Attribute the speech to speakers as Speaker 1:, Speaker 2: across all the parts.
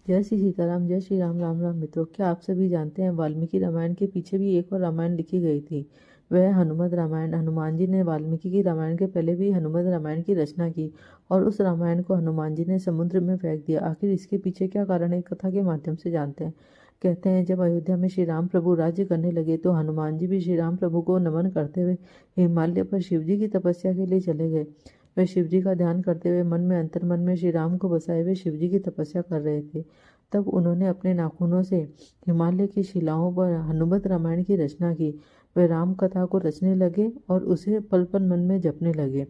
Speaker 1: जय श्री सीताराम, जय श्री राम। राम राम मित्रों, क्या आप सभी जानते हैं वाल्मीकि रामायण के पीछे भी एक और रामायण लिखी गई थी। वह हनुमत रामायण। हनुमान जी ने वाल्मीकि की रामायण के पहले भी हनुमत रामायण की रचना की और उस रामायण को हनुमान जी ने समुद्र में फेंक दिया। आखिर इसके पीछे क्या कारण है, कथा के माध्यम से जानते हैं। कहते हैं जब अयोध्या में श्री राम प्रभु राज्य करने लगे तो हनुमान जी भी श्री राम प्रभु को नमन करते हुए हिमालय पर शिव जी की तपस्या के लिए चले गए। वे शिव जी का ध्यान करते हुए मन में अंतर्मन में श्री राम को बसाए हुए शिव जी की तपस्या कर रहे थे। तब उन्होंने अपने नाखूनों से हिमालय की शिलाओं पर हनुमत रामायण की रचना की। वे राम कथा को रचने लगे और उसे पल पल मन में जपने लगे।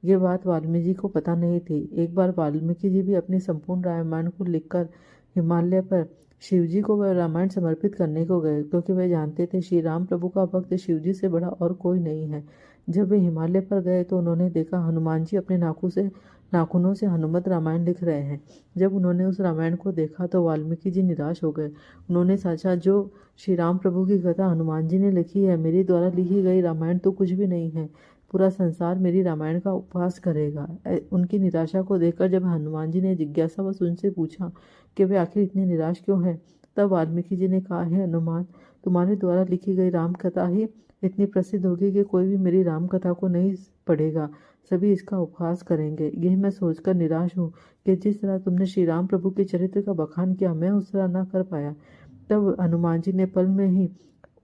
Speaker 1: ये बात वाल्मीकि जी को पता नहीं थी। एक बार वाल्मीकि जी भी अपनी संपूर्ण रामायण को लिखकर हिमालय पर शिव जी को वह रामायण समर्पित करने को गए, क्योंकि वे जानते थे श्री राम प्रभु का भक्त शिव जी से बड़ा और कोई नहीं है। जब वे हिमालय पर गए तो उन्होंने देखा हनुमान जी अपने नाखूनों से हनुमत रामायण लिख रहे हैं। जब उन्होंने उस रामायण को देखा तो वाल्मीकि जी निराश हो गए। उन्होंने सोचा, जो श्री राम प्रभु की कथा हनुमान जी ने लिखी है, मेरे द्वारा लिखी गई रामायण तो कुछ भी नहीं है। पूरा संसार मेरी रामायण का उपहास करेगा। उनकी निराशा को देखकर जब हनुमान जी ने जिज्ञासावश उनसे पूछा कि वे आखिर इतने निराश क्यों हैं, तब वाल्मीकि जी ने कहा, है हनुमान, तुम्हारे द्वारा लिखी गई राम कथा ही इतनी प्रसिद्ध होगी कि कोई भी मेरी राम कथा को नहीं पढ़ेगा, सभी इसका उपहास करेंगे। यही मैं सोचकर निराश हूँ कि जिस तरह तुमने श्री राम प्रभु के चरित्र का बखान किया, मैं उस तरह न कर पाया। तब हनुमान जी ने पल में ही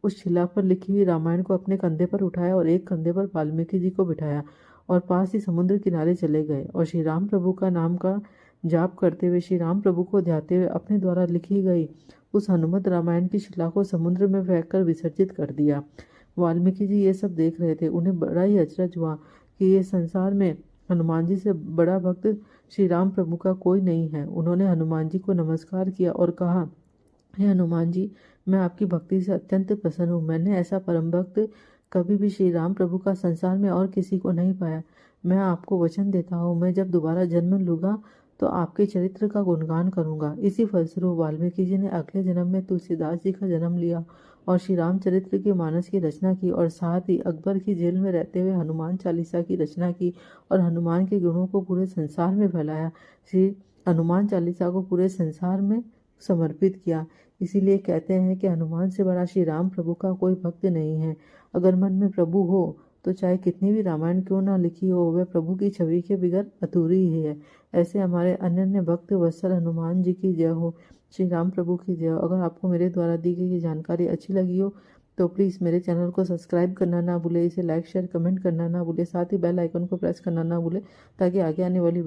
Speaker 1: उस शिला पर लिखी हुई रामायण को अपने कंधे पर उठाया और एक कंधे पर वाल्मीकि जी को बिठाया और पास ही समुद्र किनारे चले गए और श्री राम प्रभु का नाम का जाप करते हुए, श्री राम प्रभु को ध्याते हुए अपने द्वारा लिखी गई उस हनुमत रामायण की शिला को समुद्र में फेंक कर विसर्जित कर दिया। वाल्मीकि जी ये सब देख रहे थे। उन्हें बड़ा ही अचरज हुआ कि ये संसार में हनुमान जी से बड़ा भक्त श्री राम प्रभु का कोई नहीं है। उन्होंने हनुमान जी को नमस्कार किया और कहा, हे हनुमान जी, मैं आपकी भक्ति से अत्यंत प्रसन्न हूँ। मैंने ऐसा परम भक्त कभी भी श्री राम प्रभु का संसार में और किसी को नहीं पाया। मैं आपको वचन देता हूँ, मैं जब दोबारा जन्म लूँगा तो आपके चरित्र का गुणगान करूँगा। इसी फलस्वरूप वाल्मीकि जी ने अगले जन्म में तुलसीदास जी का जन्म लिया और श्री रामचरित्र के मानस की रचना की और साथ ही अकबर की जेल में रहते हुए हनुमान चालीसा की रचना की और हनुमान के गुणों को पूरे संसार में फैलाया। श्री हनुमान चालीसा को पूरे संसार में समर्पित किया। इसीलिए कहते हैं कि हनुमान से बड़ा श्री राम प्रभु का कोई भक्त नहीं है। अगर मन में प्रभु हो तो चाहे कितनी भी रामायण क्यों ना लिखी हो, वह प्रभु की छवि के बिगैर अधूरी ही है। ऐसे हमारे अनन्य भक्त वत्सल हनुमान जी की जय हो, श्री राम प्रभु की जय हो। अगर आपको मेरे द्वारा दी गई ये जानकारी अच्छी लगी हो तो प्लीज़ मेरे चैनल को सब्सक्राइब करना ना भूले, इसे लाइक शेयर कमेंट करना ना भूले, साथ ही बेल आइकन को प्रेस करना ना भूले ताकि आगे आने वाली